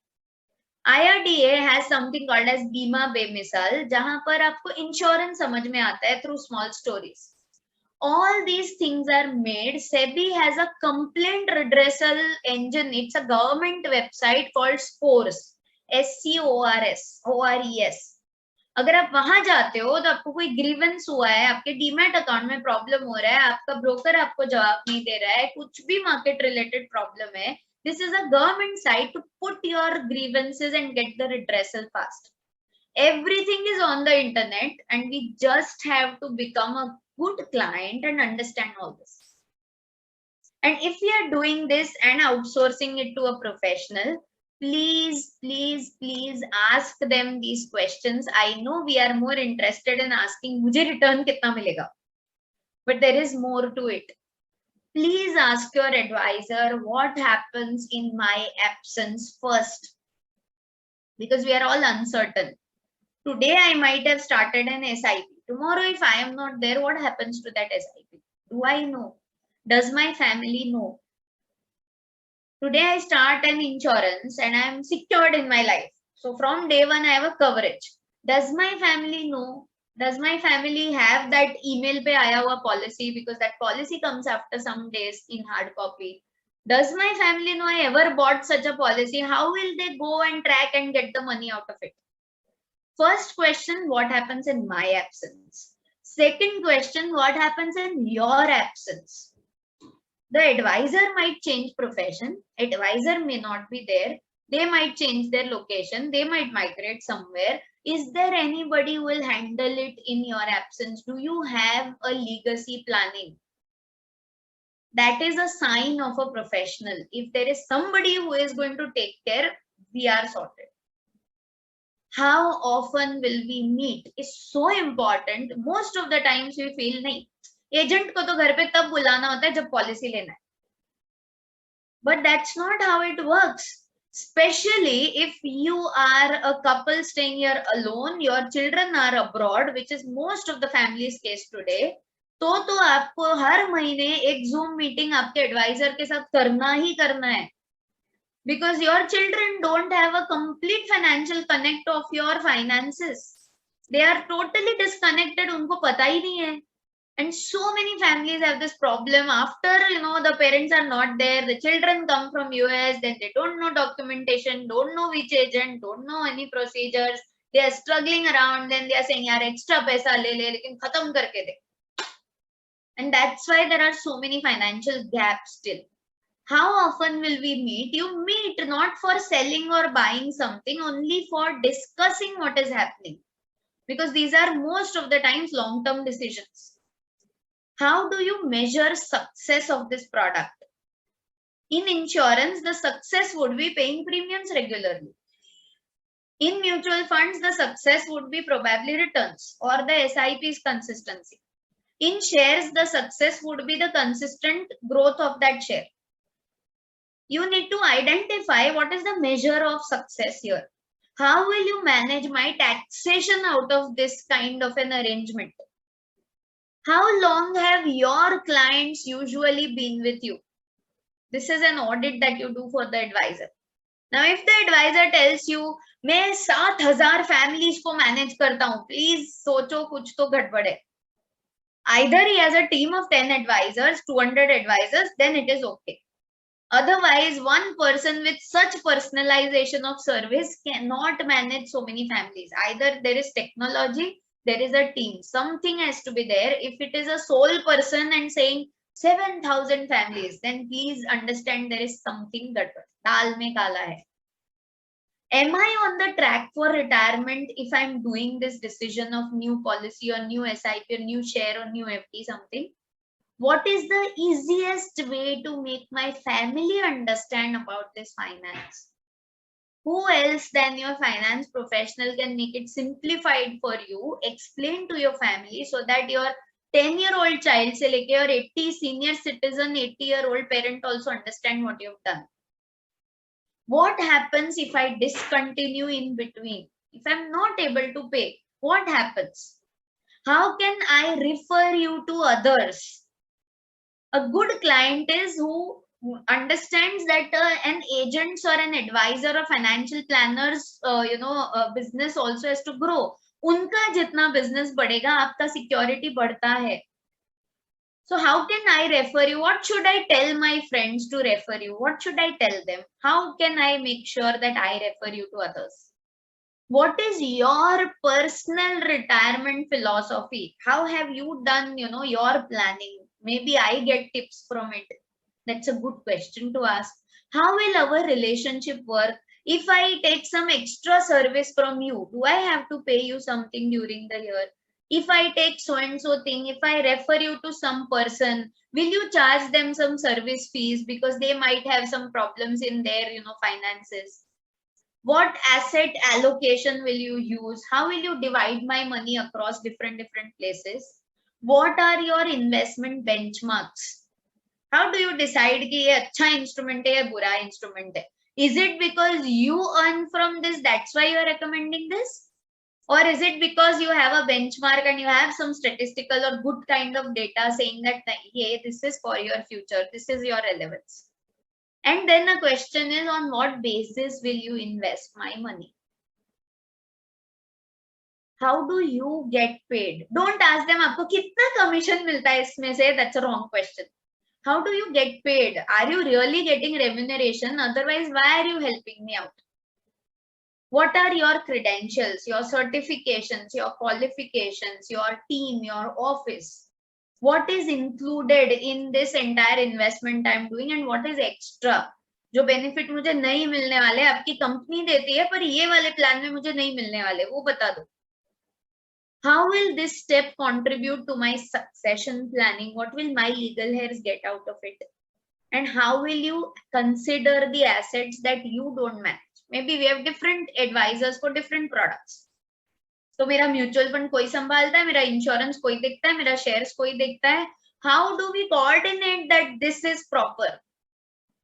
IRDA has something called as Bima Bemisal, जहां पर आपको insurance समझ में आता है through small stories. All these things are made. SEBI has a complaint redressal engine. It's a government website called SCORES. SCORES. अगर आप वहां जाते हो तो आपको कोई ग्रीवेंस हुआ है, आपके डीमैट अकाउंट में प्रॉब्लम हो रहा है, आपका ब्रोकर आपको जवाब नहीं दे रहा है, कुछ भी मार्केट रिलेटेड प्रॉब्लम है, this is a government site to put your grievances and get the redressal fast. Everything is on the internet and we just have to become a good client and understand all this. And if we are doing this and outsourcing it to a professional, please, please, please ask them these questions. I know we are more interested in asking, मुझे return कितना मिलेगा? but there is more to it. Please ask your advisor what happens in my absence first, because we are all uncertain. Today, I might have started an SIP. Tomorrow, if I am not there, what happens to that SIP? Do I know? Does my family know? Today, I start an insurance and I am secured in my life. So, from day one, I have a coverage. Does my family know? Does my family have that email pe aaya hua policy, because that policy comes after some days in hard copy? Does my family know I ever bought such a policy? How will they go and track and get the money out of it? First question, what happens in my absence? Second question, what happens in your absence? The advisor might change profession. Advisor may not be there. They might change their location. They might migrate somewhere. Is there anybody who will handle it in your absence? Do you have a legacy planning? That is a sign of a professional. If there is somebody who is going to take care, we are sorted. How often will we meet is so important. Most of the times we feel नहीं, agent को तो घर पे तब बुलाना होता है जब पॉलिसी लेना है. But that's not how it works. Especially if you are a couple staying here alone, your children are abroad, which is most of the family's case today. तो आपको हर महीने एक Zoom meeting आपके एडवाइजर के साथ करना ही करना है. Because your children don't have a complete financial connect of your finances. They are totally disconnected. उनको पता ही नहीं है. And so many families have this problem. After, the parents are not there, the children come from US, then they don't know documentation, don't know which agent, don't know any procedures. They are struggling around, then they are saying, yaar, extra paisa le le, lekin khatam karke de. And that's why there are so many financial gaps still. How often will we meet? You meet not for selling or buying something, only for discussing what is happening. Because these are most of the times long-term decisions. How do you measure success of this product? In insurance, the success would be paying premiums regularly. In mutual funds, the success would be probably returns or the SIP's consistency. In shares, the success would be the consistent growth of that share. You need to identify what is the measure of success here. How will you manage my taxation out of this kind of an arrangement? How long have your clients usually been with you? This is an audit that you do for the advisor. Now, if the advisor tells you, मैं 7,000 families को manage करता हूँ, please सोचो कुछ तो गड़बड़ है. Either he has a team of 10 advisors, 200 advisors, then it is okay. Otherwise, one person with such personalization of service cannot manage so many families. Either there is technology, there is a team. Something has to be there. If it is a sole person and saying 7,000 families, then please understand there is something that dal mein kala hai. Am I on the track for retirement if I'm doing this decision of new policy or new SIP or new share or new FD something? What is the easiest way to make my family understand about this finance? Who else than your finance professional can make it simplified for you, explain to your family so that your 10-year-old child se leke your 80 senior citizen, 80-year-old parent also understand what you've done? What happens if I discontinue in between? If I'm not able to pay, what happens? How can I refer you to others? A good client is who understands that an agent or an advisor or financial planners, business also has to grow. उनका जितना business बढ़ेगा, आपका security बढ़ता है. So how can I refer you? What should I tell my friends to refer you? What should I tell them? How can I make sure that I refer you to others? What is your personal retirement philosophy? How have you done, your planning? Maybe I get tips from it. That's a good question to ask. How will our relationship work? If I take some extra service from you, do I have to pay you something during the year? If I take so and so thing, if I refer you to some person, will you charge them some service fees because they might have some problems in their, finances? What asset allocation will you use? How will you divide my money across different places? What are your investment benchmarks? How do you decide कि ये अच्छा instrument है या बुरा instrument है? Is it because you earn from this, that's why you are recommending this? Or is it because you have a benchmark and you have some statistical or good kind of data saying that yeah, this is for your future, this is your relevance? And then the question is, on what basis will you invest my money? How do you get paid? Don't ask them आपको कितना commission मिलता है इसमें से, that's a wrong question. How do you get paid? Are you really getting remuneration? Otherwise, why are you helping me out? What are your credentials, your certifications, your qualifications, your team, your office? What is included in this entire investment I'm doing and what is extra? जो benefit मुझे नहीं मिलने वाले आपकी company देती है पर ये वाले प्लान में मुझे नहीं मिलने वाले, वो बता दो. How will this step contribute to my succession planning? What will my legal hairs get out of it? And how will you consider the assets that you don't manage? Maybe we have different advisors for different products. तो मेरा mutual fund कोई संभालता है, मेरा insurance कोई देखता है, मेरा शेयर्स कोई देखता है. How do we coordinate that this is proper?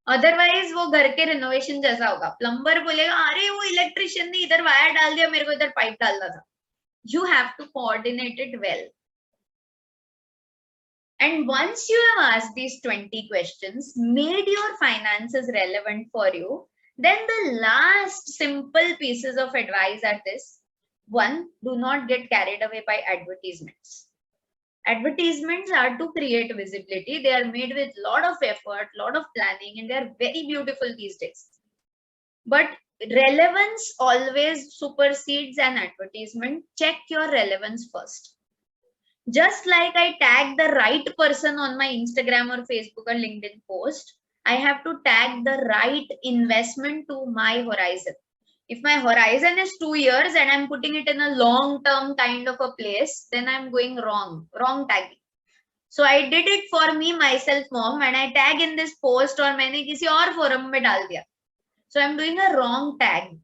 Otherwise वो घर के रिनोवेशन जैसा होगा. प्लम्बर बोलेगा अरे वो इलेक्ट्रिशियन ने इधर वायर डाल दिया, मेरे को इधर पाइप डालना था. You have to coordinate it well. And once you have asked these 20 questions, made your finances relevant for you, then the last simple pieces of advice are this. One, do not get carried away by advertisements. Advertisements are to create visibility. They are made with a lot of effort, lot of planning, and they are very beautiful these days. But relevance always supersedes an advertisement. Check your relevance first. Just like I tag the right person on my Instagram or Facebook or LinkedIn post, I have to tag the right investment to my horizon. If my horizon is 2 years and I'm putting it in a long-term kind of a place, then I'm going wrong tagging. So I did it for me, myself, mom, and I tag in this post or मैंने किसी और forum में डाल दिया. So I'm doing a wrong tag.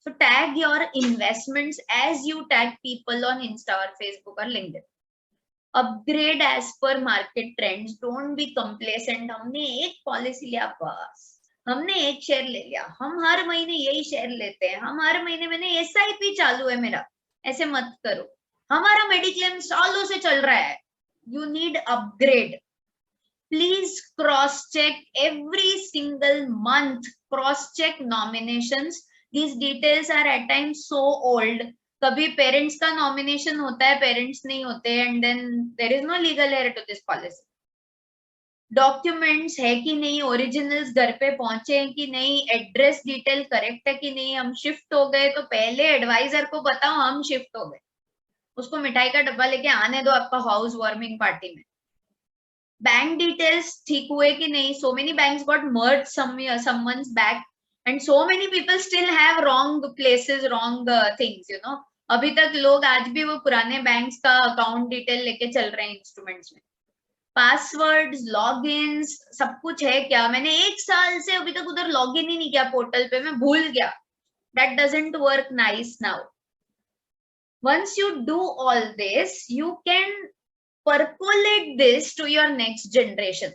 So tag your investments as you tag people on Insta or Facebook or LinkedIn. Upgrade as per market trends. Don't be complacent. हमने एक policy लिया बस, हमने एक शेयर ले लिया, हम हर महीने यही शेयर लेते हैं, हम हर महीने मैंने SIP चालू है मेरा, ऐसे मत करो. हमारा मेडिक्लेम सालों से चल रहा है. You need upgrade. Please cross check every single month. Cross check nominations. These details are at times so old. कभी पेरेंट्स का नॉमिनेशन होता है, पेरेंट्स नहीं होते, and then there is no legal heir to this policy. Documents है कि नहीं, originals घर पे पहुंचे हैं कि नहीं, एड्रेस डिटेल करेक्ट है कि नहीं. हम शिफ्ट हो गए तो पहले एडवाइजर को बताओ हम शिफ्ट हो गए, उसको मिठाई का डब्बा लेके आने दो आपका हाउस वार्मिंग पार्टी में. बैंक डिटेल्स ठीक हुए कि नहीं. So many banks got merge some months back and so many people still have wrong places, wrong things, you know. अभी तक लोग आज भी वो पुराने बैंक्स का अकाउंट डिटेल लेके चल रहे हैं इंस्ट्रूमेंट्स में. पासवर्ड्स, लॉगिन्स, सब कुछ है क्या? मैंने 1 साल से अभी तक उधर लॉगिन ही नहीं किया पोर्टल पे, मैं भूल गया. That doesn't work nice now. Once you do all this, you can percolate this to your next generation.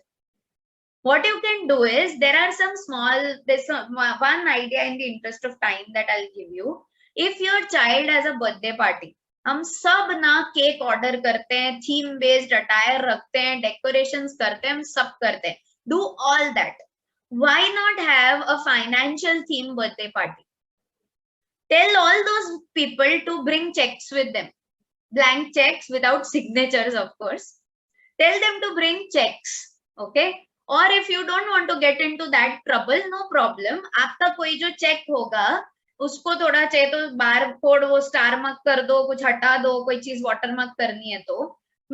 What you can do is, there are some small, there's one idea in the interest of time that I'll give you. If your child has a birthday party, हम सब ना cake order करते हैं, theme based attire रखते हैं, decorations करते हैं, हम सब करते हैं. Do all that. Why not have a financial theme birthday party? Tell all those people to bring checks with them. Blank checks without signatures, of course. Tell them to bring checks, okay? Or if you don't want to get into that trouble, no problem. आपका कोई जो check होगा उसको थोड़ा चाहिए तो bar code वो star mark कर दो, कुछ हटा दो, कोई चीज वाटर मार्क करनी है तो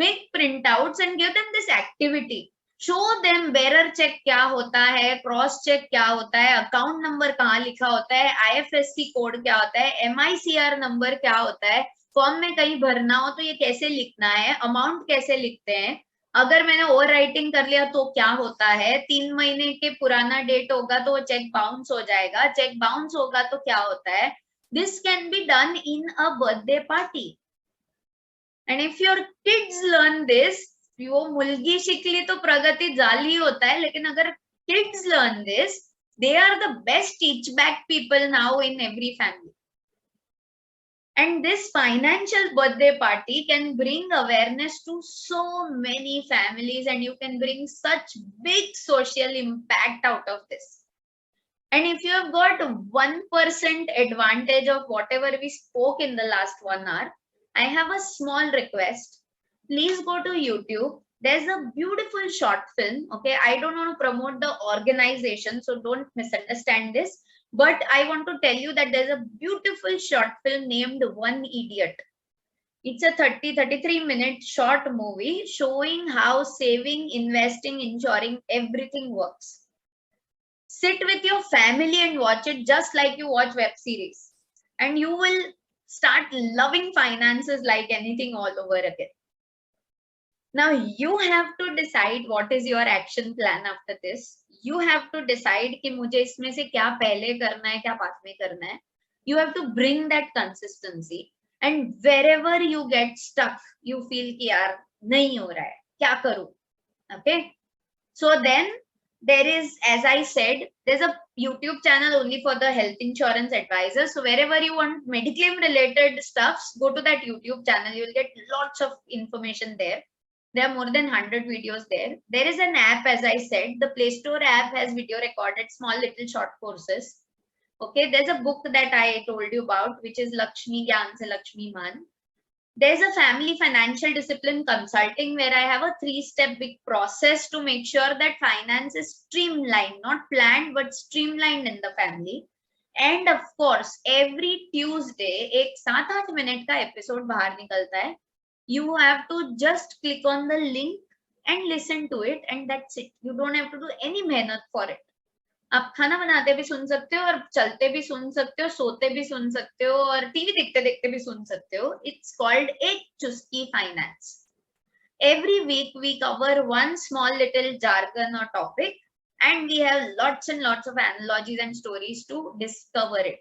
make printouts and give them this activity. Show them bearer check क्या होता है, क्रॉस चेक क्या होता है, अकाउंट नंबर कहाँ लिखा होता है, IFSC कोड क्या होता है, MICR नंबर क्या होता है, फॉर्म में कहीं भरना हो तो ये कैसे लिखना है, अमाउंट कैसे लिखते हैं, अगर मैंने ओवर राइटिंग कर लिया तो क्या होता है, 3 महीने के पुराना डेट होगा तो वो चेक बाउंस हो जाएगा, चेक बाउंस होगा तो क्या होता है. This can be done in a birthday party. And if your kids learn this, वो मुलगी शिकली तो प्रगति झाली होता है, लेकिन अगर kids learn this, they are the best teach back people now in every family. And this financial birthday party can bring awareness to so many families, and you can bring such big social impact out of this. And if you have got 1% advantage of whatever we spoke in the last 1 hour, I have a small request. Please go to YouTube. There's a beautiful short film. Okay, I don't want to promote the organization, so don't misunderstand this. But I want to tell you that there's a beautiful short film named One Idiot. It's a 33-minute short movie showing how saving, investing, insuring, everything works. Sit with your family and watch it just like you watch web series. And you will start loving finances like anything all over again. Now you have to decide what is your action plan after this. You have to decide कि मुझे इसमें से क्या पहले करना है, क्या बाद में करना है. You have to bring that consistency. And wherever you get stuck, you feel कि यार नहीं हो रहा है, क्या करूं? Okay. So then there is, as I said, there's a YouTube channel only for the health insurance advisors. So wherever you want mediclaim related stuffs, go to that YouTube channel. You will get lots of information there. There are more than 100 videos there. There is an app, as I said, the Play Store app has video recorded small little short courses. Okay, there's a book that I told you about, which is Lakshmi Gyan Se Lakshmi Man. There's a family financial discipline consulting where I have a 3-step big process to make sure that finance is streamlined, not planned, but streamlined in the family. And of course, every Tuesday, एक 7-8 minute का episode बाहर निकलता है. You have to just click on the link and listen to it, and that's it. You don't have to do any मेहनत for it. आप खाना बनाते भी सुन सकते हो, और चलते भी सुन सकते हो, सोते भी सुन सकते हो, और टीवी देखते देखते भी सुन सकते हो. It's called एक चुस्की finance. Every week we cover one small little jargon or topic, and we have lots and lots of analogies and stories to discover it.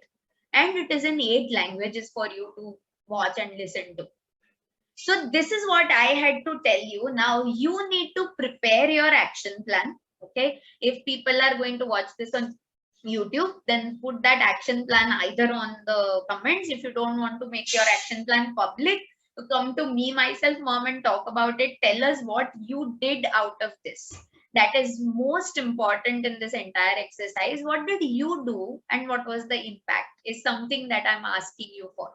And it is in 8 languages for you to watch and listen to. So this is what I had to tell you. Now you need to prepare your action plan. Okay, if people are going to watch this on YouTube, then put that action plan either on the comments. If you don't want to make your action plan public, come to me, myself, mom, and talk about it. Tell us what you did out of this. That is most important in this entire exercise. What did you do and what was the impact is something that I'm asking you for.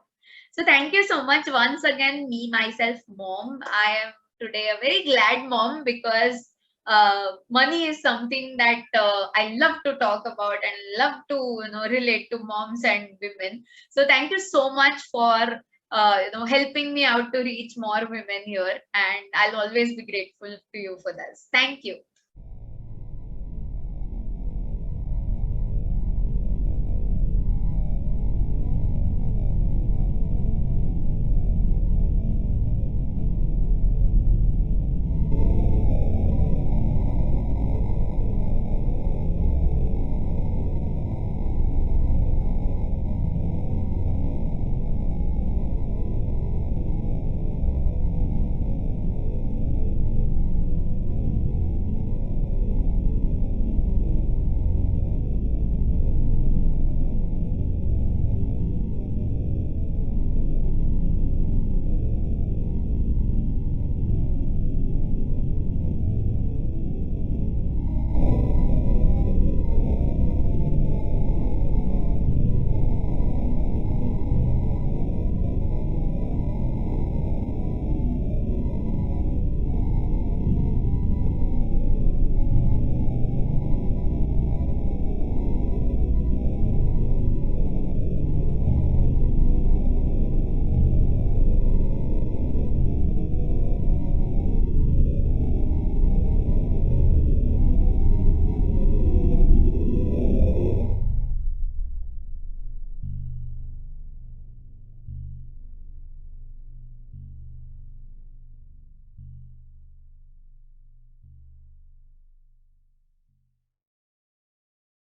So thank you so much once again, me, myself, mom. I am today a very glad mom because money is something that I love to talk about and love to relate to moms and women. So thank you so much for helping me out to reach more women here, and I'll always be grateful to you for this. Thank you.